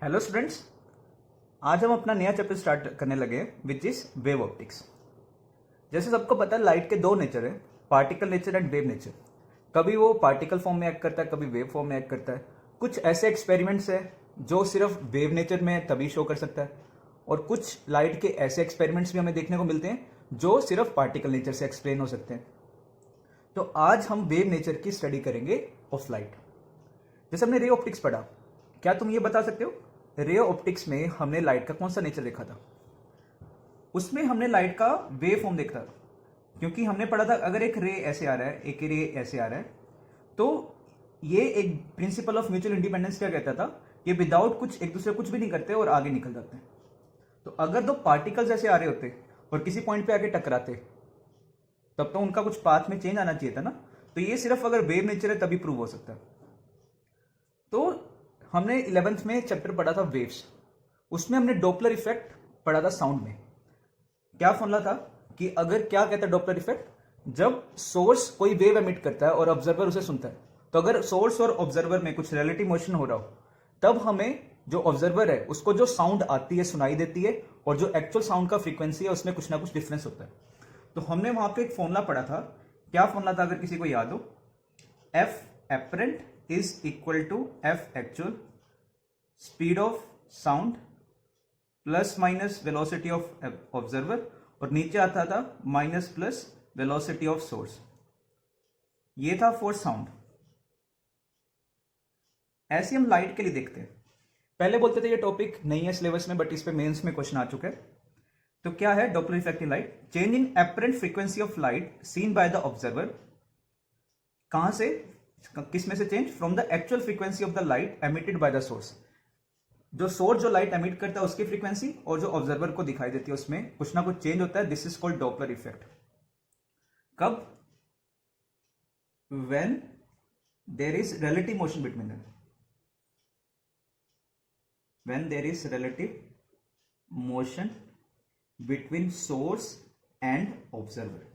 Hello students, आज हम अपना नया चैप्टर स्टार्ट करने लगे विच इज वेव ऑप्टिक्स। जैसे सबको पता है लाइट के दो नेचर है, particle nature and wave nature. कभी वो पार्टिकल फॉर्म में एक्ट करता है, कभी वेव फॉर्म में एक्ट करता है। कुछ ऐसे एक्सपेरिमेंट्स है जो सिर्फ वेव नेचर में तभी शो कर सकता है, और कुछ लाइट के ऐसे एक्सपेरिमेंट्स भी हमें देखने को मिलते हैं जो सिर्फ पार्टिकल नेचर से एक्सप्लेन हो सकते हैं। तो आज हम वेव नेचर की स्टडी करेंगे ऑफ लाइट। जैसे हमने रे ऑप्टिक्स पढ़ा, क्या तुम ये बता सकते हो रे ऑप्टिक्स में हमने लाइट का कौन सा नेचर देखा था? उसमें हमने लाइट का वेव फॉर्म देखा था, क्योंकि हमने पढ़ा था अगर एक रे ऐसे आ रहा है, एक रे ऐसे आ रहा है, तो ये एक प्रिंसिपल ऑफ म्यूचुअल इंडिपेंडेंस क्या कहता था, ये विदाउट कुछ एक दूसरे कुछ भी नहीं करते और आगे निकल जाते हैं। तो अगर दो पार्टिकल्स ऐसे आ रहे होते और किसी पॉइंट पे आके टकराते, तब तो उनका कुछ पाथ में चेंज आना चाहिए था ना। तो ये सिर्फ अगर वेव नेचर है तभी प्रूव हो सकता है। तो हमने 11th में चैप्टर पढ़ा था वेव्स, उसमें हमने डॉपलर इफेक्ट पढ़ा था साउंड में। क्या फॉर्मूला था कि अगर क्या कहता है डॉपलर इफेक्ट, जब सोर्स कोई वेव एमिट करता है और ऑब्जर्वर उसे सुनता है, तो अगर सोर्स और ऑब्जर्वर में कुछ रिलेटिव मोशन हो रहा हो, तब हमें जो ऑब्जर्वर है उसको जो साउंड आती है सुनाई देती है, और जो एक्चुअल साउंड का फ्रीक्वेंसी है उसमें कुछ ना कुछ डिफरेंस होता है। तो हमने वहां पे एक फॉर्मूला पढ़ा था। क्या फॉर्मूला था अगर किसी को याद हो? F apparent is equal to F actual, speed of sound plus minus velocity of observer, और नीचे आता था minus plus velocity of source. ये था फॉर साउंड। ऐसे हम लाइट के लिए देखते हैं। पहले बोलते थे ये टॉपिक नहीं है सिलेबस में, बट इस पे मेंस में क्वेश्चन आ चुका है। तो क्या है Doppler effect in light? Change in apparent frequency of light seen by the observer. कहां से, किस में से change? From the actual frequency of the light emitted by the source. जो सोर्स जो लाइट एमिट करता है उसकी फ्रीक्वेंसी और जो ऑब्जर्वर को दिखाई देती है उसमें कुछ ना कुछ चेंज होता है। This is called Doppler effect. कब? When there is relative motion between them. When there is relative motion between source and observer.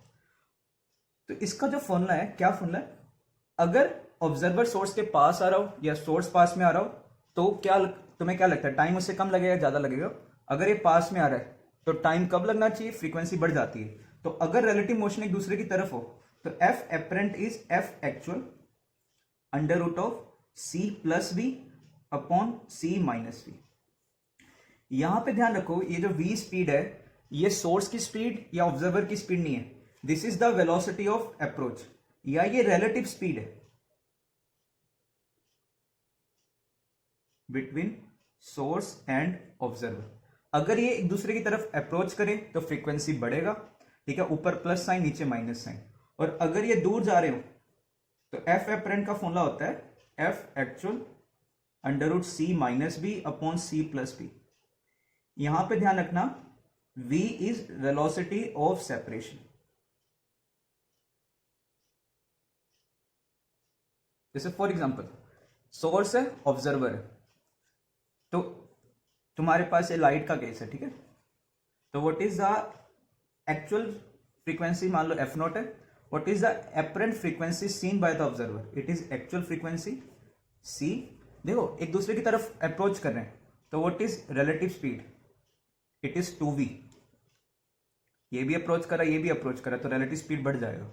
तो इसका जो फॉर्मूला है, क्या फॉर्मूला है? अगर ऑब्जर्वर सोर्स के पास आ रहा हो या सोर्स पास में आ रहा हो, तो क्या तुम्हें क्या लगता है, टाइम उससे कम लगेगा ज्यादा लगेगा? अगर ये पास में आ रहा है तो टाइम कब लगना चाहिए? फ्रीक्वेंसी बढ़ जाती है। तो अगर रिलेटिव मोशन एक दूसरे की तरफ हो, तो F apparent is F actual under root of C plus V upon C minus V. यहां पे ध्यान रखो, ये जो v स्पीड है ये सोर्स की स्पीड या ऑब्जर्वर की स्पीड नहीं है। This is the velocity of approach, या ये रिलेटिव स्पीड है बिटवीन सोर्स एंड ऑब्जर्वर। अगर ये एक दूसरे की तरफ अप्रोच करे तो फ्रीक्वेंसी बढ़ेगा, ठीक है, ऊपर प्लस साइन नीचे माइनस साइन। और अगर ये दूर जा रहे हो तो एफ एपरेंट का फॉर्मूला होता है f actual under root c minus b upon c plus b. यहां पे ध्यान रखना v is velocity of separation. जैसे फॉर एग्जांपल सोर्स है, ऑब्जर्वर है, तो तुम्हारे पास ये लाइट का केस है, ठीक है। तो what is the actual frequency? मान लो एफ नॉट है। What is the apparent frequency seen by the observer? It is actual frequency c. देखो एक दूसरे की तरफ अप्रोच कर रहे हैं, तो what is relative speed? It is 2v। ये भी अप्रोच करा, ये भी अप्रोच करा, तो रिलेटिव स्पीड बढ़ जाएगा।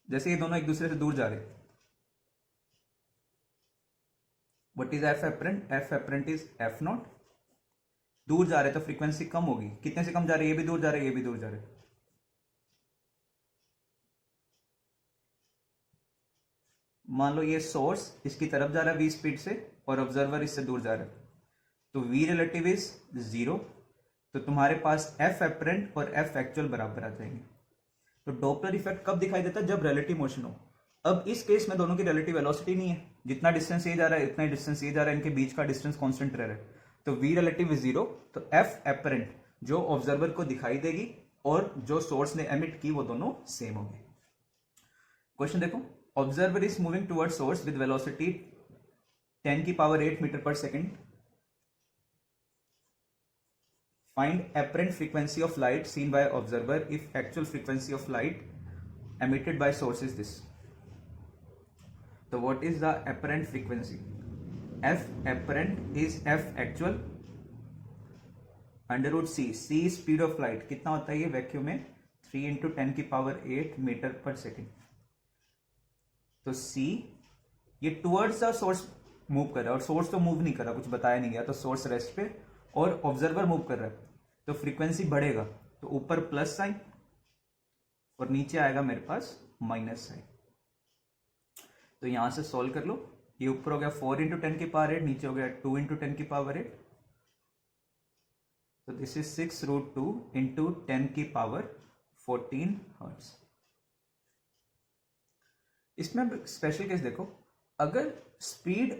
जैसे ये दोनों एक दूसरे से दूर जा रहे हैं, what is f apparent? F apparent is F not. दूर जा रहे तो फ्रीक्वेंसी कम होगी। कितने से कम जा रहे? ये भी दूर जा रहे, ये भी दूर जा रहे। मान लो ये सोर्स इसकी तरफ जा रहा है v स्पीड से, और ऑब्जर्वर इससे दूर जा रहा है, तो v रिलेटिव इज 0। तो तुम्हारे पास एफ एपरेंट और एफ एक्चुअल बराबर आ जाएंगे। तो डॉपलर इफेक्ट कब दिखाई देता है? जब रिलेटिव मोशन हो। अब इस केस में दोनों की रिलेटिव वेलोसिटी नहीं है, जितना डिस्टेंस ये जा रहा है इतना ही डिस्टेंस ये जा रहा है, इनके बीच का डिस्टेंस कांस्टेंट रह रहा है। तो v रिलेटिव इज 0, तो एफ एपरेंट जो ऑब्जर्वर को दिखाई देगी और जो सोर्स ने एमिट की वो दोनों सेम होंगे। क्वेश्चन देखो, observer is moving toward source with velocity 10 की power 8 metre per second. Find apparent frequency of light seen by observer if actual frequency of light emitted by source is this. तो what is the apparent frequency? F apparent is F actual under root C, C speed of light कितना होता है ये vacuum में 3 into 10⁸ metre per second. तो सी ये towards the source move कर रहा है और सोर्स तो मूव नहीं कर रहा, कुछ बताया नहीं गया, तो सोर्स रेस्ट पे और ऑब्जर्वर मूव कर रहा है, तो फ्रीक्वेंसी बढ़ेगा, तो ऊपर प्लस साइन और नीचे आएगा मेरे पास माइनस साइन। तो यहां से सॉल्व कर लो, ये ऊपर हो गया 4 इंटू 10⁸, नीचे हो गया 2 इंटू 10⁸, तो दिस इज 6√2 इंटू 10⁻14 हर्ट्ज। इसमें स्पेशल केस देखो, अगर स्पीड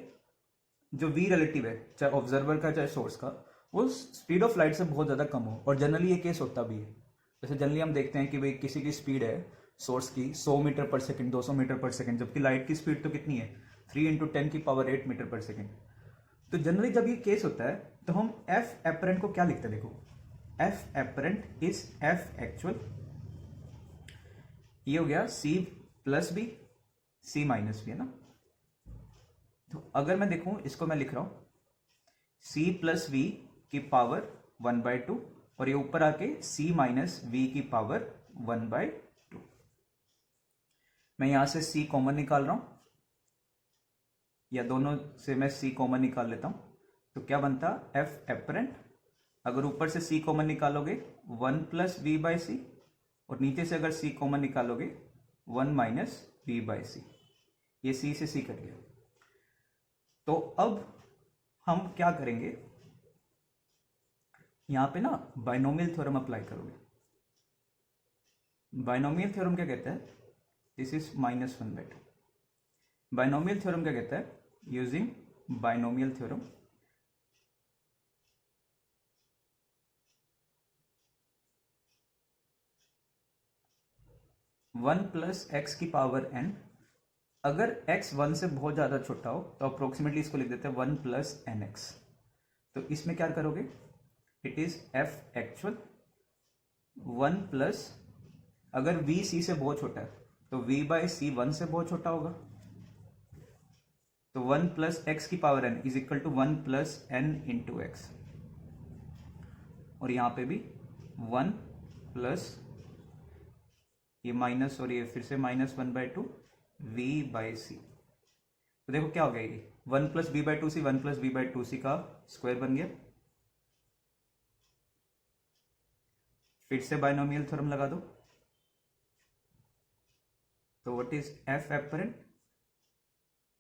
जो v रिलेटिव है चाहे ऑब्जर्वर का चाहे सोर्स का, वो स्पीड ऑफ लाइट से बहुत ज़्यादा कम हो, और जनरली ये केस होता भी है। जैसे जनरली हम देखते हैं कि भाई किसी की स्पीड है सोर्स की 100 मीटर पर सेकंड, 200 मीटर पर सेकंड, जबकि लाइट की स्पीड तो कितनी है 3 इंटू 10⁸ मीटर पर सेकंड। तो जनरली जब ये केस होता है तो हम एफ एपरेंट को क्या लिखते हैं? देखो, F apparent is F actual, ये हो गया सी प्लस बी, सी माइनस बी, है ना। तो अगर मैं देखूं, इसको मैं लिख रहा हूं सी प्लस वी की पावर 1/2 और ये ऊपर आके सी माइनस वी की पावर 1/2। मैं यहां से सी कॉमन निकाल रहा हूं, या दोनों से मैं सी कॉमन निकाल लेता हूं, तो क्या बनता एफ एपरेंट। अगर ऊपर से सी कॉमन निकालोगे 1 प्लस वी बाई सी, और नीचे से अगर सी कॉमन निकालोगे 1 माइनस वी बाई सी, ये सी से सी कट गया। तो अब हम क्या करेंगे, यहां पे ना बाइनोमियल थ्योरम अप्लाई करोगे। बाइनोमियल थ्योरम क्या कहता है? This is -1/2। बाइनोमियल थ्योरम क्या कहता है? Using binomial theorem one plus X की पावर n, अगर x 1 से बहुत ज़्यादा छोटा हो तो अप्रोक्सीमेटली इसको लिख देते हैं 1 प्लस एन एक्स। तो इसमें क्या करोगे, it is f actual 1 plus, अगर v c से बहुत छोटा है तो v बाई सी 1 से बहुत छोटा होगा, तो 1 प्लस एक्स की power n is equal to 1 plus N into X. और यहाँ पे भी 1 प्लस ये माइनस और ये फिर से -1/2 v बाई सी। तो देखो क्या हो गया, ये 1 plus b by two c, 1 plus b by two c का स्क्वायर बन गया। फिर से बाइनोमियल थ्योरम लगा दो, तो what is f apparent?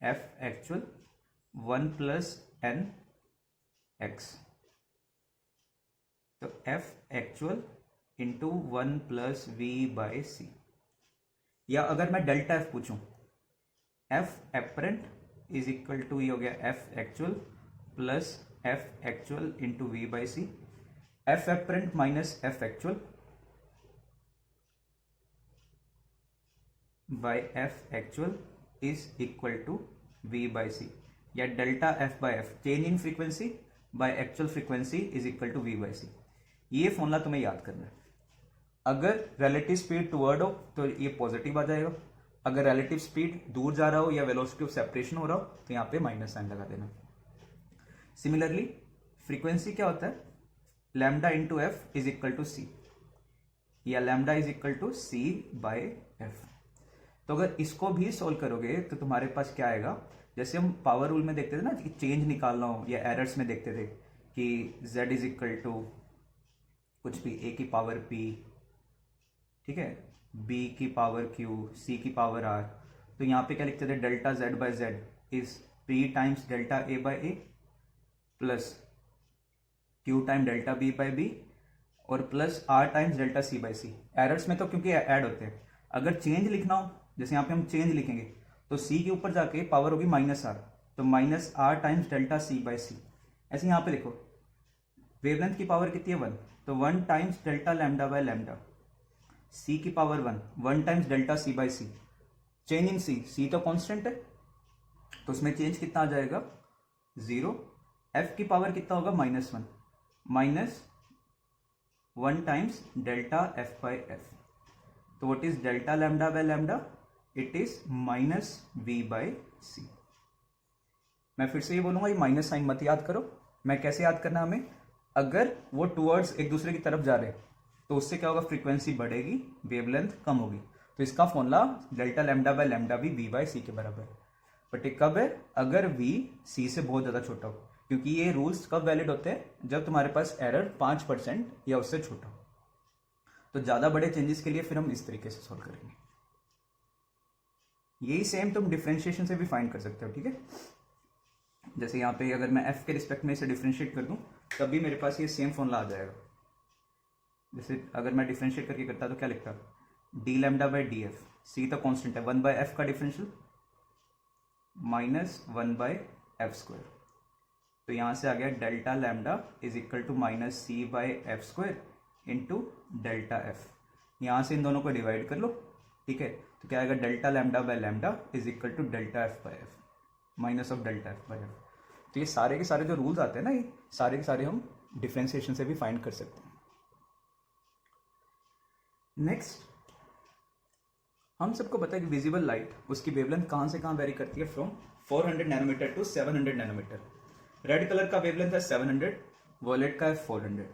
F actual 1 plus n x, तो f actual into 1 plus v by c. या अगर मैं डेल्टा एफ पूछूं, f apparent is equal to, ये हो गया f actual plus f actual into v by c. F apparent minus f actual by f actual is equal to v by c, या delta F by f, change in frequency by actual frequency is equal to v by c. ये formula तुम्हें याद करना है। अगर relative speed toward हो तो ये पॉजिटिव आ जाएगा, अगर रिलेटिव स्पीड दूर जा रहा हो या वेलोसिटी ऑफ सेपरेशन हो रहा हो तो यहाँ पे माइनस साइन लगा देना। सिमिलरली फ्रीक्वेंसी क्या होता है, lambda into f is equal to c, या lambda is equal to c by F. तो अगर इसको भी सोल्व करोगे तो तुम्हारे पास क्या आएगा, जैसे हम पावर रूल में देखते थे ना कि चेंज निकालना हो, या एरर्स में देखते थे कि z इज इक्वल टू कुछ भी a की पावर p, ठीक है, b की पावर q, c की पावर r। तो यहाँ पे क्या लिखते थे, delta z by z is p times delta a by a plus q time delta b by b और plus r times delta c by c। Errors में तो क्योंकि ऐड होते हैं, अगर चेंज लिखना हो, जैसे यहाँ पे हम चेंज लिखेंगे तो c के ऊपर जाके पावर होगी -r, तो -r times delta c by c। ऐसे यहाँ पे लिखो, वेवलेंथ की पावर कितनी है 1, तो 1 times delta lambda by lambda, c की power 1 times delta c by c। Change in c तो कांस्टेंट है तो उसमें चेंज कितना आ जाएगा 0। f की पावर कितना होगा -1, -1 times delta f by f। तो what is delta lambda by lambda it is minus v by c. मैं फिर से ये बोलूंगा, ये माइनस साइन मत याद करो। मैं कैसे याद करना हमें, अगर वो टूवर्ड्स एक दूसरे की तरफ जा रहे तो उससे क्या होगा, फ्रीक्वेंसी बढ़ेगी, वेवलेंथ कम होगी। तो इसका formula delta lambda by lambda भी वी बाय सी के बराबर है। बट ये कब है, अगर वी सी से बहुत ज़्यादा छोटा हो, क्योंकि ये रूल्स कब वैलिड होते हैं, जब तुम्हारे पास एरर 5% या उससे छोटा हो। तो ज़्यादा बड़े चेंजेस के लिए फिर हम इस तरीके से सॉल्व करेंगे। यही सेम तुम डिफ्रेंशिएशन से भी फाइंड कर सकते हो, ठीक है। जैसे यहाँ पे अगर मैं f के रिस्पेक्ट में इसे डिफ्रेंशिएट कर दूं, तब भी मेरे पास ये सेम फॉर्मूला आ जाएगा। जैसे अगर मैं डिफ्रेंशिएट करके करता तो क्या लिखता, d lambda by d f, c तो कॉन्स्टेंट है, 1 बाय एफ का differential minus 1 by f square. तो यहाँ से आ गया delta lambda is equal to minus c by f square into delta f. यहाँ से इन दोनों को डिवाइड कर लो, ठीक है। तो क्या आएगा, delta lambda by lambda is equal to delta F by F minus of delta F by F. तो ये सारे के सारे जो रूल्स आते हैं ना, ये सारे के सारे हम डिफ्रेंशिएशन से भी फाइंड कर सकते हैं। नेक्स्ट, हम सबको पता है कि विजिबल लाइट उसकी वेवलेंथ कहाँ से कहाँ वेरी करती है, from 400 nanometre to 700 nanometre. Red colour का वेवलेंथ है 700, वॉयलेट का है 400।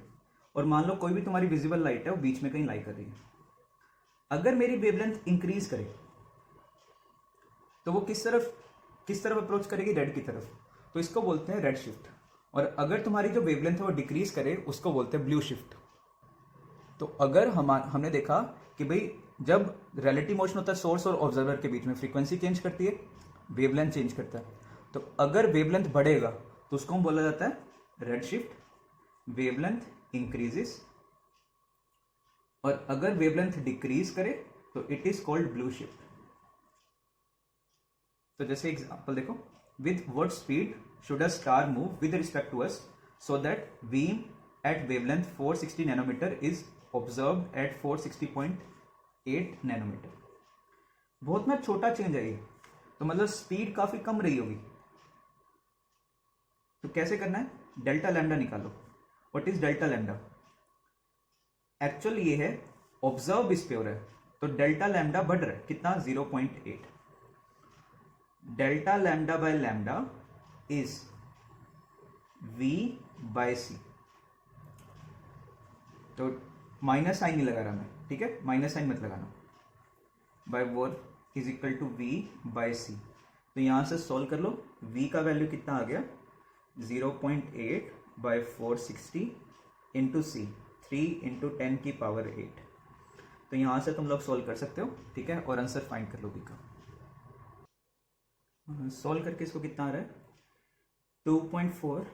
और मान लो कोई भी तुम्हारी विजिबल लाइट है वो बीच में कहीं लाई कर रही है। अगर मेरी वेवलेंथ इंक्रीज करे तो वो किस तरफ अप्रोच करेगी, रेड की तरफ। तो इसको बोलते हैं रेड शिफ्ट। और अगर तुम्हारी जो वेवलेंथ है वो डिक्रीज करे, उसको बोलते हैं ब्लू शिफ्ट। तो अगर हमने देखा कि भाई जब रिलेटिव मोशन होता है सोर्स और ऑब्जर्वर के बीच में, फ्रीक्वेंसी चेंज करती है, वेवलेंथ चेंज करता है। तो अगर वेवलेंथ बढ़ेगा तो उसको हम बोला जाता है रेड शिफ्ट, वेवलेंथ इंक्रीजेस। और अगर वेवलेंथ डिक्रीज करे तो it is called blue shift. तो जैसे एग्जांपल देखो, with what speed should a star move with respect to us so that beam at wavelength 460 nanometre is observed at 460.8 nanometre. बहुत ना छोटा चेंज है ये, तो मतलब स्पीड काफी कम रही होगी। तो कैसे करना है, डेल्टा लैम्डा निकालो। What is delta lambda, actual ये है ऑब्जर्व इस पे हो रहा है, तो डेल्टा लैम्डा बढ़ रहा है कितना, 0.8। Delta lambda by lambda is v by c. तो माइनस साइन नहीं लगा रहा मैं, ठीक है, माइनस साइन मत लगाना। By what is equal to v by c. तो यहां से सॉल्व कर लो, v का वैल्यू कितना आ गया, 0.8 बाय 460 इंटू सी, 3 इंटू 10 की पावर 8। तो यहां से तुम लोग सॉल्व कर सकते हो, ठीक है, और आंसर फाइंड कर लो v का। सॉल्व करके इसको कितना आ रहा है, 2.4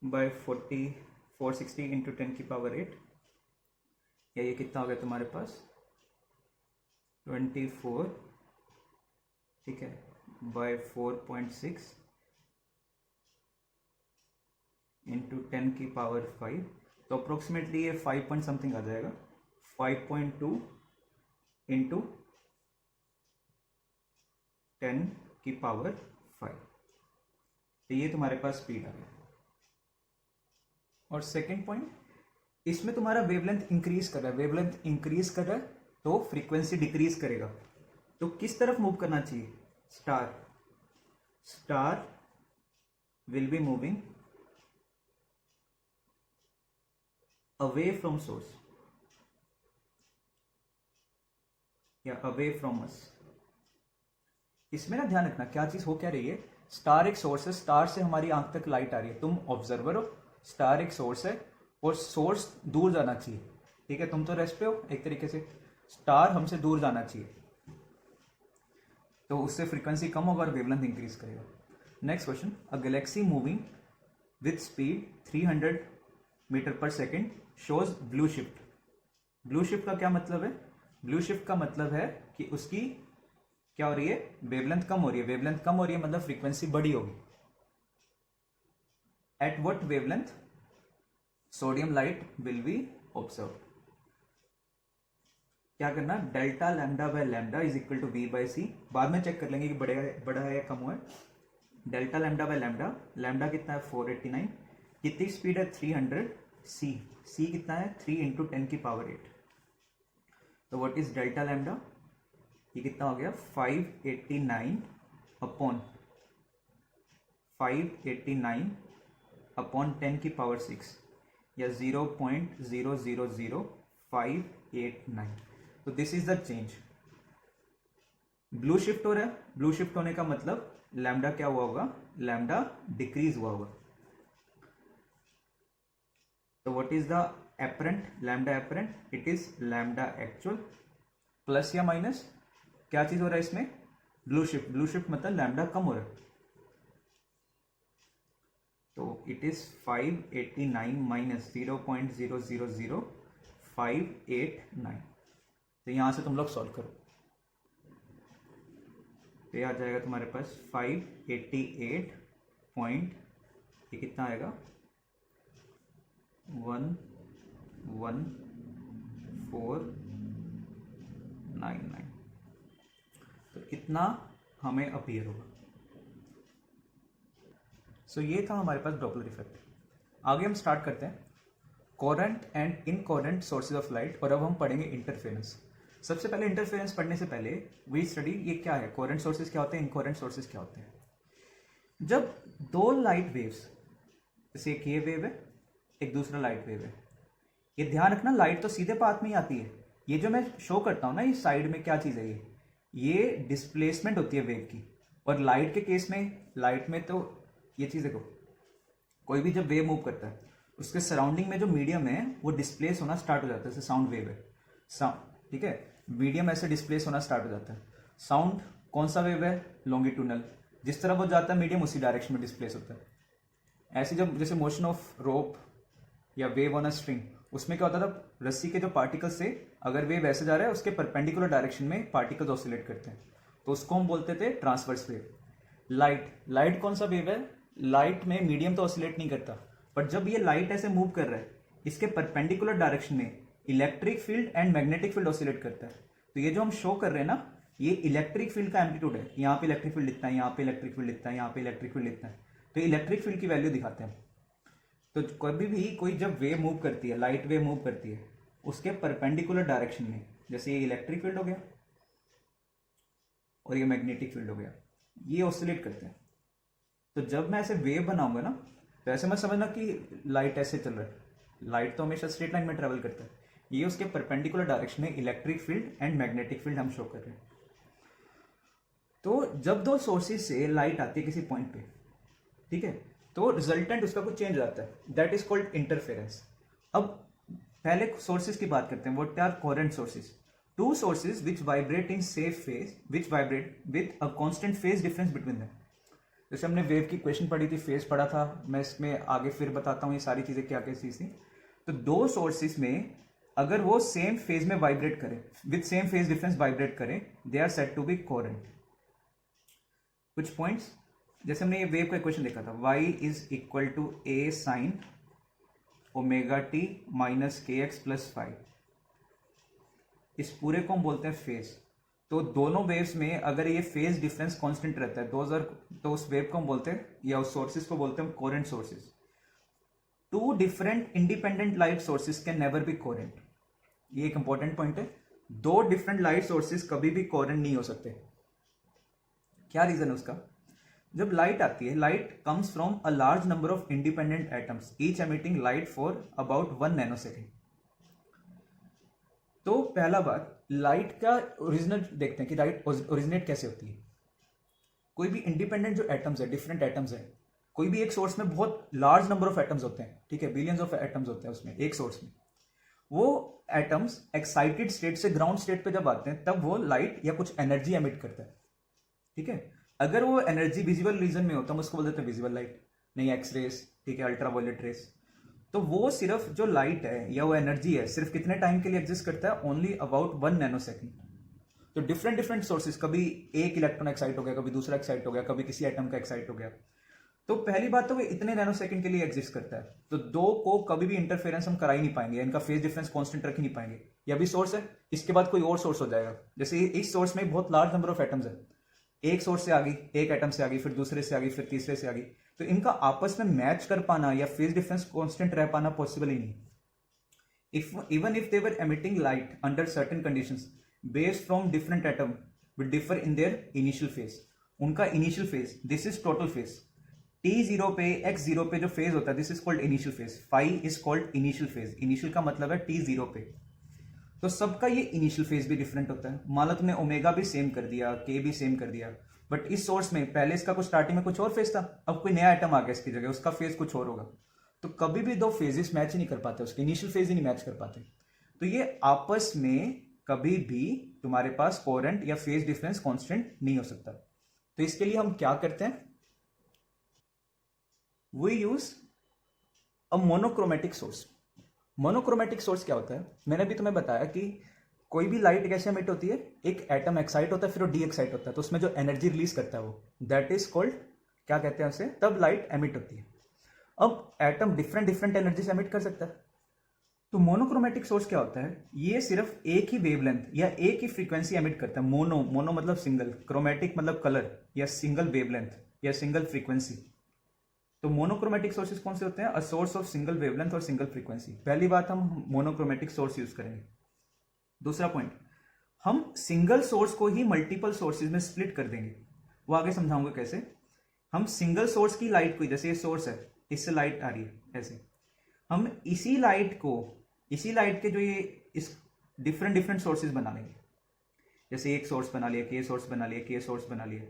बाय 460 इंटू 10 की पावर 8, या ये कितना हो गया तुम्हारे पास 24, ठीक है, बाय 4.6 इंटू 10 की पावर 5। तो अप्रोक्सीमेटली ये 5 पॉइंट समथिंग आ जाएगा, 5.2 इंटू 10 की पावर 5। तो ये तुम्हारे पास स्पीड आ गया। और सेकेंड पॉइंट, इसमें तुम्हारा वेवलेंथ इंक्रीज कर रहा है, वेवलेंथ इंक्रीज कर रहा है तो फ्रीक्वेंसी डिक्रीज करेगा। तो किस तरफ मूव करना चाहिए, star will be moving away from source या अवे फ्रॉम अस। इसमें ना ध्यान रखना क्या चीज हो क्या रही है, स्टार एक सोर्स है, स्टार से हमारी आंख तक लाइट आ रही है, तुम ऑब्जर्वर हो, स्टार एक सोर्स है और सोर्स दूर जाना चाहिए, ठीक है, तुम तो रेस्ट पे हो एक तरीके से, स्टार हमसे दूर जाना चाहिए, तो उससे फ्रीक्वेंसी कम होगा और वेवलेंथ इंक्रीज करेगा। Next question, a galaxy moving with speed 300 metre per second shows blue shift. Blue shift का क्या मतलब है, ब्लू शिफ्ट का मतलब है कि उसकी क्या हो रही है, वेवलेंथ कम हो रही है, वेवलेंथ कम हो रही है मतलब फ्रीक्वेंसी बड़ी होगी। At what wavelength sodium light will be observe. क्या करना, delta lambda by lambda is equal to v by c. बाद में चेक कर लेंगे कि बड़ा है या कम हुआ है। Delta lambda by lambda, lambda कितना है 489, कितनी स्पीड है 300, सी कितना है 3 इंटू 10 की पावर 8। तो व्हाट इज डेल्टा लैम्डा, ये कितना हो गया 589 अपॉन 10 की पावर 6 या 0.000589। तो this is the change. Blue shift हो रहा है, ब्लू शिफ्ट होने का मतलब लैम्डा क्या हुआ होगा, लैम्डा डिक्रीज हुआ होगा। तो what is the apparent, lambda apparent, it is lambda actual plus या माइनस क्या चीज हो रहा है इसमें, ब्लू शिफ्ट, ब्लू शिफ्ट मतलब लैम्डा कम हो रहा है। तो इट इज 589 माइनस 0.000589। तो यहां से तुम लोग सॉल्व करो, तो ये आ जाएगा तुम्हारे पास 588 पॉइंट, ये कितना आएगा 11499। तो इतना हमें अपीयर होगा। सो ये था हमारे पास डॉपलर इफेक्ट। आगे हम स्टार्ट करते हैं coherent and incoherent sources of light, और अब हम पढ़ेंगे इंटरफेरेंस। सबसे पहले इंटरफेरेंस पढ़ने से पहले वी स्टडी ये क्या है, कोरेंट सोर्सेज क्या होते हैं, इनकोरेंट सोर्सेज क्या होते हैं। जब दो लाइट वेव्स, जैसे एक ये वेव है, एक दूसरा लाइट वेव है, ये ध्यान रखना लाइट तो सीधे पाथ में ही आती है। ये जो मैं शो करता हूं ना, ये साइड में क्या चीज है, ये डिस्प्लेसमेंट होती है वेव की। और लाइट के केस में, लाइट में तो ये चीज देखो, कोई भी जब वेव मूव करता है उसके सराउंडिंग में जो मीडियम है वो डिस्प्लेस होना स्टार्ट हो जाता है। जैसे साउंड वेव है, साउंड ठीक है, मीडियम ऐसे डिस्प्लेस होना स्टार्ट हो जाता है। साउंड कौन सा वेव है, लॉन्गिट्यूडनल, जिस तरह वो जाता है मीडियम उसी डायरेक्शन में डिस्प्लेस होता है। ऐसे जब जैसे मोशन ऑफ रोप या वेव ऑन अ स्ट्रिंग, उसमें क्या होता था, रस्सी के जो पार्टिकल्स से अगर वेव ऐसे जा रहा है उसके परपेंडिकुलर डायरेक्शन में पार्टिकल्स ऑसिलेट करते हैं, तो उसको हम बोलते थे ट्रांसवर्स वेव। लाइट कौन सा वेव है, लाइट में मीडियम तो ऑसिलेट नहीं करता, बट जब ये लाइट ऐसे मूव कर रहा है इसके परपेंडिकुलर डायरेक्शन में electric field and magnetic field oscillate करता है। तो ये जो हम शो कर रहे हैं ना, ये इलेक्ट्रिक फील्ड का एम्पलीट्यूड है, यहाँ पे इलेक्ट्रिक फील्ड लिखता है, यहाँ पे इलेक्ट्रिक फील्ड लिखता है, यहाँ पे इलेक्ट्रिक फील्ड लिखता है। तो इलेक्ट्रिक फील्ड की वैल्यू दिखाते हैं। तो कभी भी कोई जब वेव मूव करती है, लाइट वेव मूव करती है, उसके परपेंडिकुलर डायरेक्शन में, जैसे ये इलेक्ट्रिक फील्ड हो गया और ये मैग्नेटिक फील्ड हो गया, ये ऑसिलेट करते हैं। तो जब मैं ऐसे वेव बनाऊंगा ना, तो ऐसे मत समझना कि लाइट ऐसे चल रहा है, लाइट तो हमेशा स्ट्रेट लाइन में ट्रेवल करता है। ये उसके परपेंडिकुलर डायरेक्शन में electric field and magnetic field हम शो कर रहे हैं। तो जब दो सोर्सेज से लाइट आती है किसी पॉइंट पे, ठीक है, तो रिजल्टेंट उसका कुछ चेंज आता है, दैट इज कॉल्ड इंटरफेरेंस। अब पहले सोर्सेज की बात करते हैं, what are coherent sources, two sources which vibrate in same phase, which vibrate with a constant phase difference between them. जैसे हमने वेव की क्वेश्चन पढ़ी थी, फेज पढ़ा था, मैं इसमें आगे फिर बताता हूँ ये सारी चीजें क्या क्या चीज थी। तो दो सोर्सेज में अगर वो सेम फेज में वाइब्रेट करें, with same phase difference vibrate करें, they are said to be coherent. कुछ पॉइंट्स, जैसे हमने ये वेव का इक्वेशन देखा था, y is equal to a sine omega t minus k x plus 5, इस पूरे को हम बोलते हैं फेज। तो दोनों वेव्स में अगर ये फेज डिफरेंस कांस्टेंट रहता है, तो उस वेव को हम बोलते हैं, या उस सोर्सेज को बोलते हैं coherent sources. Two different independent light sources can never be coherent. ये एक इंपॉर्टेंट पॉइंट है, दो डिफरेंट लाइट सोर्सेज कभी भी कोरेंट नहीं हो सकते। क्या रीजन है उसका, जब लाइट आती है, light comes from a large number of independent atoms, each emitting light for about 1 nanosecond. तो पहला बात, लाइट का ओरिजिनल देखते हैं कि लाइट ओरिजिनेट कैसे होती है। कोई भी इंडिपेंडेंट जो एटम्स है, डिफरेंट एटम्स है, कोई भी एक सोर्स में बहुत लार्ज नंबर ऑफ एटम्स होते हैं, ठीक है, बिलियंस ऑफ एटम्स होते हैं उसमें एक सोर्स में। वो एटम्स एक्साइटेड स्टेट से ग्राउंड स्टेट पे जब आते हैं, तब वो लाइट या कुछ एनर्जी एमिट करता है, ठीक है। अगर वो एनर्जी विजिबल रीजन में हो तो हम उसको बोल देते हैं विजिबल लाइट, नहीं एक्सरेस, ठीक है, अल्ट्रावायलेट रेस। तो वो सिर्फ जो लाइट है या वो एनर्जी है, सिर्फ कितने टाइम के लिए एग्जिस्ट करता है, ओनली अबाउट 1 नैनोसेकेंड। तो डिफरेंट सोर्सेज, कभी एक इलेक्ट्रॉन एक्साइट हो गया, कभी दूसरा एक्साइट हो गया, कभी किसी एटम का एक्साइट हो गया। तो पहली बात तो वो इतने नैनोसेकंड के लिए एग्जिस्ट करता है, तो दो को कभी भी इंटरफेरेंस हम करा ही नहीं पाएंगे, इनका फेज डिफरेंस कांस्टेंट रख ही नहीं पाएंगे। ये अभी सोर्स है, इसके बाद कोई और सोर्स हो जाएगा। जैसे इस सोर्स में बहुत लार्ज नंबर ऑफ एटम्स है, एक सोर्स से आ गई, एक एटम से आ गई, फिर दूसरे से आ गई, फिर तीसरे से आ गई, तो इनका आपस में मैच कर पाना या फेज डिफरेंस कांस्टेंट रह पाना पॉसिबल ही नहीं। Even if they were emitting light under certain conditions based from different atom, will differ in their initial phase. उनका initial phase, this is total phase. t0 पे x0 पे जो phase होता है this is called initial phase, phi is called initial phase. Initial का मतलब है t0 पे। तो सबका ये इनिशियल फेज भी डिफरेंट होता है। मान लो तुमने ओमेगा भी सेम कर दिया, के भी सेम कर दिया, बट इस सोर्स में पहले इसका कुछ स्टार्टिंग में कुछ और फेज था, अब कोई नया आइटम आ गया इसकी जगह, उसका फेज कुछ और होगा। तो कभी भी दो फेजेस मैच ही नहीं कर पाते, उसके इनिशियल फेज ही नहीं मैच कर पाते। तो ये आपस में कभी भी तुम्हारे पास कोहेरेंट या फेज डिफरेंस कांस्टेंट नहीं हो सकता। तो इसके लिए हम क्या करते हैं, we use a monochromatic source. Monochromatic source क्या होता है, मैंने भी तुम्हें बताया कि कोई भी लाइट कैसे एमिट होती है, एक एटम एक्साइट होता है फिर वो डी एक्साइट होता है, तो उसमें जो एनर्जी रिलीज करता है वो दैट इज कॉल्ड, क्या कहते हैं उसे, तब लाइट एमिट होती है। अब एटम डिफरेंट डिफरेंट एनर्जी से एमिट कर सकता है। तो मोनोक्रोमेटिक सोर्स क्या होता है, ये सिर्फ एक ही वेवलेंथ या एक ही फ्रीक्वेंसी एमिट करता है। मोनो मतलब सिंगल, क्रोमेटिक मतलब कलर या सिंगल वेवलेंथ या सिंगल फ्रीक्वेंसी। तो मोनोक्रोमेटिक सोर्सेज कौन से होते हैं, a source of single wavelength और सिंगल फ्रीक्वेंसी। पहली बात हम मोनोक्रोमेटिक सोर्स यूज करेंगे। दूसरा पॉइंट, हम सिंगल सोर्स को ही मल्टीपल सोर्सेज में स्प्लिट कर देंगे, वो आगे समझाऊंगा कैसे। हम सिंगल सोर्स की लाइट को, जैसे ये सोर्स है, इससे लाइट आ रही है ऐसे, हम इसी लाइट के जो ये इस डिफरेंट डिफरेंट सोर्सेज बना लेंगे। जैसे एक सोर्स बना लिया, के सोर्स बना लिया, के सोर्स बना लिया।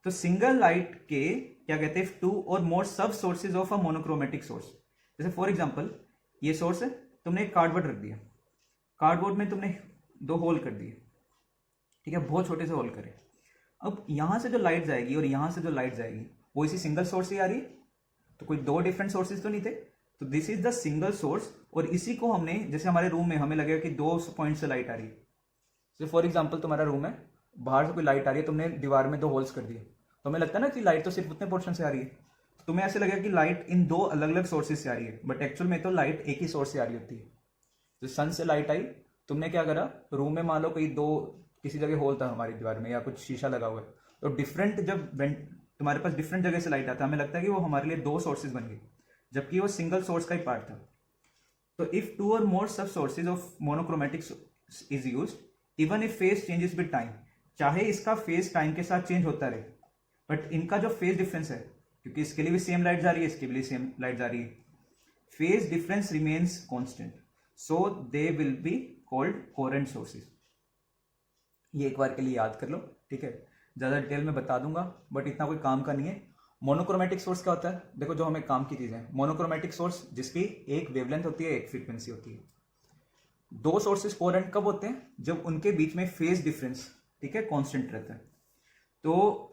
तो सिंगल लाइट के क्या कहते हैं, टू और मोर सब sources of a monochromatic source. जैसे फॉर एग्जांपल ये सोर्स है, तुमने एक कार्डबोर्ड रख दिया, कार्डबोर्ड में तुमने 2 होल कर दिए, ठीक है, बहुत छोटे से होल करे। अब यहां से जो लाइट जाएगी और यहां से जो लाइट जाएगी वो इसी सिंगल सोर्स से आ रही है, तो कोई 2 डिफरेंट सोर्सेज तो नहीं थे। तो this is the single source, और इसी को हमने, जैसे हमारे रूम में हमें लगेगा कि 2 पॉइंट से लाइट आ रही है। जैसे फॉर एग्जाम्पल तुम्हारा रूम है, बाहर से कोई लाइट आ रही है, तुमने दीवार में 2 होल्स कर दिए, तो हमें लगता है ना कि लाइट तो सिर्फ उतने पोर्शन से आ रही है। तो तुम्हें ऐसे लगेगा कि लाइट इन 2 अलग अलग सोर्सेज से आ रही है, बट एक्चुअल में तो लाइट एक ही सोर्स से आ रही होती है। तो सन से लाइट आई, तुमने क्या करा, रूम में मान लो कोई 2 किसी जगह होल था हमारी दीवार में या कुछ शीशा लगा हुआ है, तो डिफरेंट जब तुम्हारे पास डिफरेंट जगह से लाइट आता है, हमें लगता है कि वो हमारे लिए 2 सोर्सेज बन गए, जबकि वो सिंगल सोर्स का ही पार्ट था। तो इफ 2 और मोर सब sources of monochromatic is used, even if phase changes with time, चाहे इसका फेज टाइम के साथ चेंज होता रहे, बट इनका जो फेज डिफरेंस है, क्योंकि इसके लिए भी सेम लाइट जा रही है, इसके लिए सेम लाइट जा रही है, phase difference remains constant, so they will be called coherent sources. ये एक बार के लिए याद कर लो, ठीक है, ज्यादा डिटेल में बता दूंगा, बट इतना कोई काम का नहीं है। मोनोक्रोमेटिक सोर्स क्या होता है, देखो जो हमें काम की चीजें, मोनोक्रोमेटिक सोर्स जिसकी एक वेवलेंथ होती है, एक फ्रीक्वेंसी होती है। 2 सोर्सेज कोहेरेंट कब होते हैं, जब उनके बीच में फेज डिफरेंस, ठीक है, कांस्टेंट रहता है। तो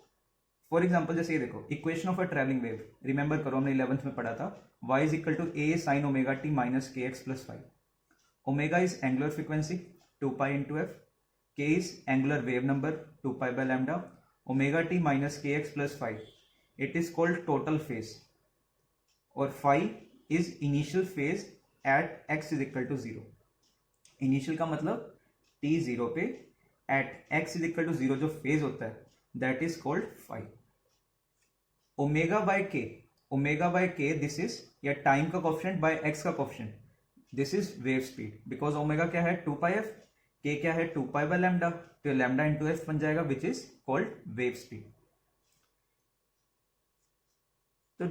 फॉर एग्जांपल जैसे ये देखो, equation of a travelling wave, remember करो हमने 11th में पढ़ा था, y is equal to a sin omega t minus k x plus 5। Omega is angular frequency 2 pi into f, k is angular wave number 2 pi by lambda, omega t minus k x plus 5, it is called total phase, और phi is initial phase at x is equal to 0। Initial का मतलब t0 पे at x is equal to 0 जो phase होता है that is called phi. Omega by K this is या time का coefficient by x का coefficient, this is wave speed, because omega क्या है 2 पाई एफ, के क्या है 2 पाई बाय लैम्डा, तो लैम्डा इंटू एफ बन जाएगा which is called wave speed. तो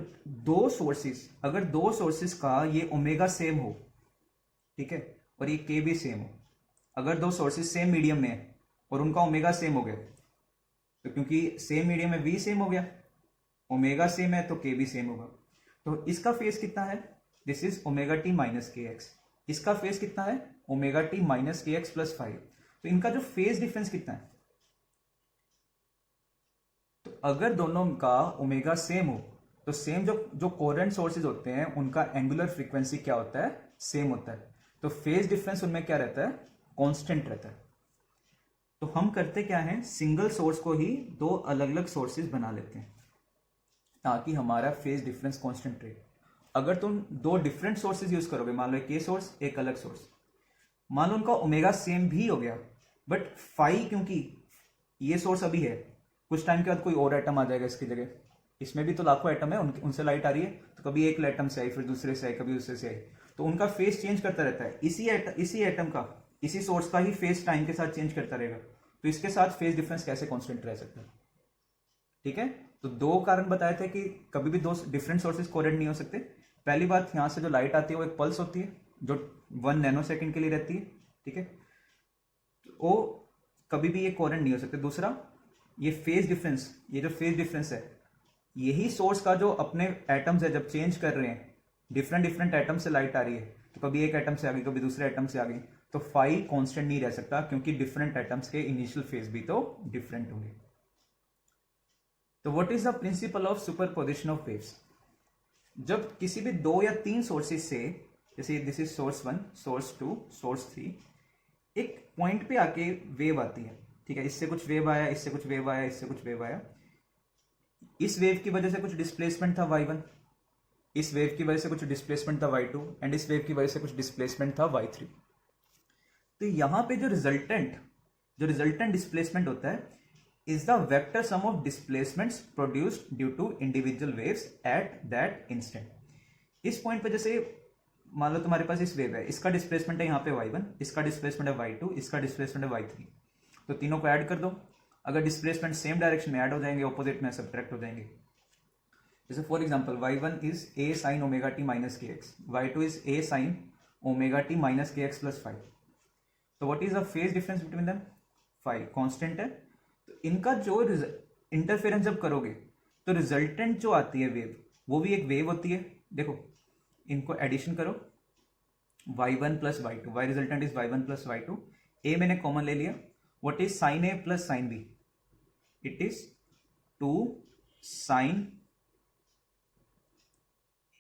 2 सोर्सेस, अगर 2 सोर्सेस का ये ओमेगा सेम हो, ठीक है, और ये के भी सेम हो, अगर 2 सोर्सेस सेम मीडियम में है और उनका ओमेगा सेम हो गया, तो क्योंकि सेम मीडियम में वी सेम हो गया, ओमेगा सेम है तो के भी सेम होगा। तो इसका फेज कितना है, this is omega t minus k x, इसका फेज कितना है omega t minus k x plus 5। तो इनका जो फेज डिफरेंस कितना है, तो अगर दोनों का ओमेगा सेम हो तो सेम जो कोहेरेंट सोर्सेज होते हैं उनका एंगुलर फ्रीक्वेंसी क्या होता है, सेम होता है। तो फेज डिफरेंस उनमें क्या रहता है, कांस्टेंट रहता है। तो हम करते क्या है, सिंगल सोर्स को ही 2 अलग अलग सोर्सेज बना लेते हैं ताकि हमारा फेज डिफरेंस कांस्टेंट रहे। अगर तुम 2 डिफरेंट सोर्सेज यूज करोगे, मान लो एक ये सोर्स एक अलग सोर्स, मान लो उनका ओमेगा सेम भी हो गया, बट फाई क्योंकि ये सोर्स अभी है, कुछ टाइम के बाद कोई और एटम आ जाएगा इसकी जगह, इसमें भी तो लाखों एटम है, उनसे लाइट आ रही है, तो कभी एक एटम से आई, फिर दूसरे से आई, कभी दूसरे से आई, तो उनका फेस चेंज करता रहता है। इसी एटम का, इसी सोर्स का ही फेस टाइम के साथ चेंज करता रहेगा। तो इसके साथ फेज डिफरेंस कैसे कांस्टेंट रह सकता है? ठीक है, तो दो कारण बताए थे कि कभी भी दो डिफरेंट सोर्सेज कोरेंट नहीं हो सकते। पहली बात, यहां से जो लाइट आती है वो एक पल्स होती है जो 1 नैनोसेकंड के लिए रहती है, ठीक है, तो वो कभी भी ये कोरेंट नहीं हो सकते। दूसरा, ये फेज डिफरेंस, ये जो फेज डिफरेंस है, यही सोर्स का जो अपने एटम्स है जब चेंज कर रहे हैं, डिफरेंट डिफरेंट एटम से लाइट आ रही है, तो कभी एक एटम से आ गई, कभी दूसरे एटम से आ गई, तो फाई कांस्टेंट नहीं रह सकता, क्योंकि डिफरेंट एटम्स के इनिशियल फेज भी तो डिफरेंट होंगे। तो what is the principle of superposition of waves? जब किसी भी 2 या 3 सोर्सेज से, जैसे this is source 1, source 2, source 3, एक पॉइंट पे आके वेव आती है, ठीक है, इससे कुछ वेव आया, इससे कुछ वेव आया, इससे कुछ वेव आया, इस वेव की वजह से कुछ डिस्प्लेसमेंट था y1, इस वेव की वजह से कुछ डिस्प्लेसमेंट था y2, एंड इस वेव की वजह से कुछ डिस्प्लेसमेंट था y3। तो यहां पे जो रिजल्टेंट डिस्प्लेसमेंट होता है is the vector sum of displacements produced due to individual waves at that instant। इस पॉइंट पे जैसे मान लो तुम्हारे पास इस वेव है, इसका डिस्प्लेसमेंट है यहाँ पे y1, इसका डिस्प्लेसमेंट है y2, इसका डिस्प्लेसमेंट है y3, तो तीनों को ऐड कर दो। अगर डिस्प्लेसमेंट सेम डायरेक्शन में ऐड हो जाएंगे, ऑपोजिट में सब्ट्रैक्ट हो जाएंगे। जैसे for example y1 is a sin omega t minus k x, y2 is a sin omega t minus k x plus 5। तो what is the phase difference between them? 5 constant है। तो इनका जो interference जब करोगे तो रिजल्टेंट जो आती है वेव, वो भी एक वेव होती है। देखो, इनको एडिशन करो, y1 plus y2, y resultant is y1 plus y2, a मैंने कॉमन ले लिया, what is sine a plus sine b? It is 2 sine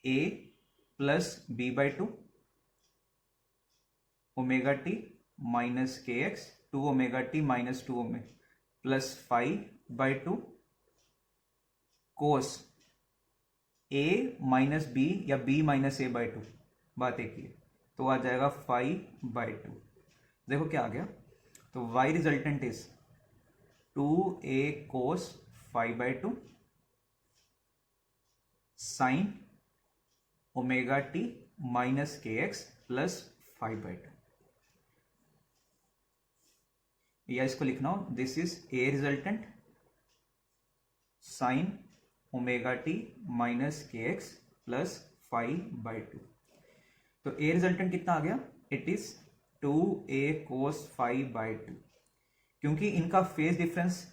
a plus b by 2 omega t minus k x, 2 omega t minus 2 omega plus 5 by 2 cos a minus b या b minus a by 2, बात एक ही है, तो आ जाएगा 5 by 2। देखो क्या आ गया, तो y resultant is 2a cos 5 by 2 sign omega t minus k x plus 5 by 2, या इसको लिखना हो, this is a resultant sign omega t minus k x plus 5 by 2। तो ए रिजल्टेंट कितना आ गया? It is 2a cos 5 by 2। क्योंकि इनका phase difference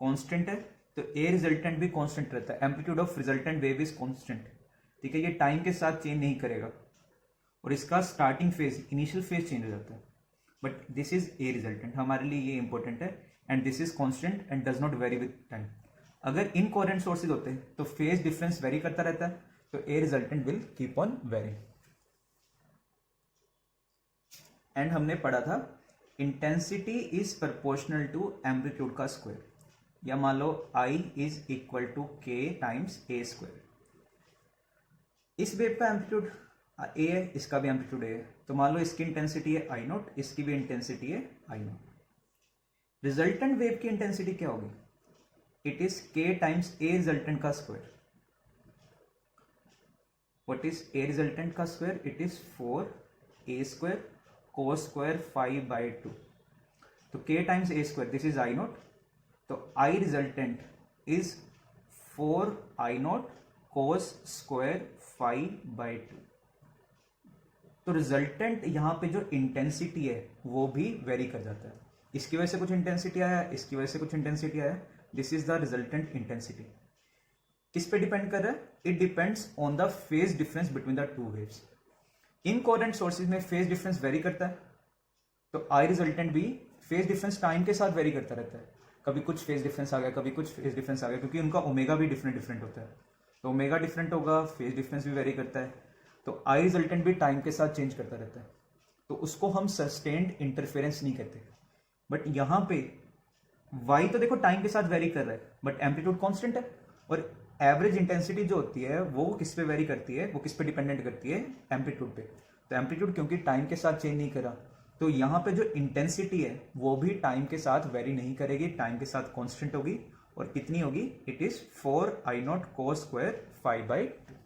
constant है, तो ए रिजल्टेंट भी कांस्टेंट रहता है। Amplitude of resultant wave is constant, ठीक है, ये टाइम के साथ चेंज नहीं करेगा, और इसका starting phase, initial phase change हो जाता है। But this is a resultant, हमारे लिए ये इंपॉर्टेंट है, and this is constant and does not very with time. अगर इनकोहेरेंट सोर्सेज होते हैं तो फेज डिफरेंस वेरी करता रहता है, तो a resultant will keep on varying. And हमने पढ़ा था intensity is proportional to amplitude का स्क्वायर, या मान लो I is equal to k times a square. इस वेव का एम्पलीट्यूड ए है, इसका भी एम्पलीट्यूड ए है, तो मान लो इसकी इंटेंसिटी है I नॉट, इसकी भी इंटेंसिटी है I नॉट। रिजल्टेंट वेव की इंटेंसिटी क्या होगी? It is k times a resultant का square. What is a resultant का square? It is 4a square cos square 5 by 2। तो k times a square, this is I nought, तो I resultant is 4I nought cos square 5 by 2। तो resultant यहां पे जो intensity है वो भी वेरी कर जाता है, इसकी वजह से कुछ इंटेंसिटी आया, इसकी वजह से कुछ इंटेंसिटी आया, this is the resultant intensity. किस पे डिपेंड कर रहा है? It depends on the phase difference between the two waves. Incoherent sources में फेज डिफरेंस वेरी करता है, तो I रिजल्टेंट भी फेज डिफरेंस टाइम के साथ वेरी करता रहता है, कभी कुछ फेज डिफरेंस आ गया, कभी कुछ फेज डिफरेंस आ गया, क्योंकि उनका ओमेगा भी डिफरेंट होता है, तो ओमेगा डिफरेंट होगा, फेज डिफरेंस भी वेरी करता है, तो I रिजल्टेंट भी टाइम के साथ चेंज करता रहता है, तो उसको हम सस्टेन्ड इंटरफेरेंस नहीं कहते। बट यहां पे Y तो देखो टाइम के साथ वेरी कर रहा है, बट एम्पलीट्यूड कांस्टेंट है, और एवरेज इंटेंसिटी जो होती है वो किस पे वेरी करती है, वो किस पे डिपेंडेंट करती है? एम्पलीट्यूड पे। तो एम्पलीट्यूड क्योंकि टाइम के साथ चेंज नहीं करा, तो यहाँ पे जो इंटेंसिटी है वो भी टाइम के साथ वेरी नहीं करेगी, टाइम के साथ कांस्टेंट होगी, और कितनी होगी? It is 4I nought cos square 5 by 2।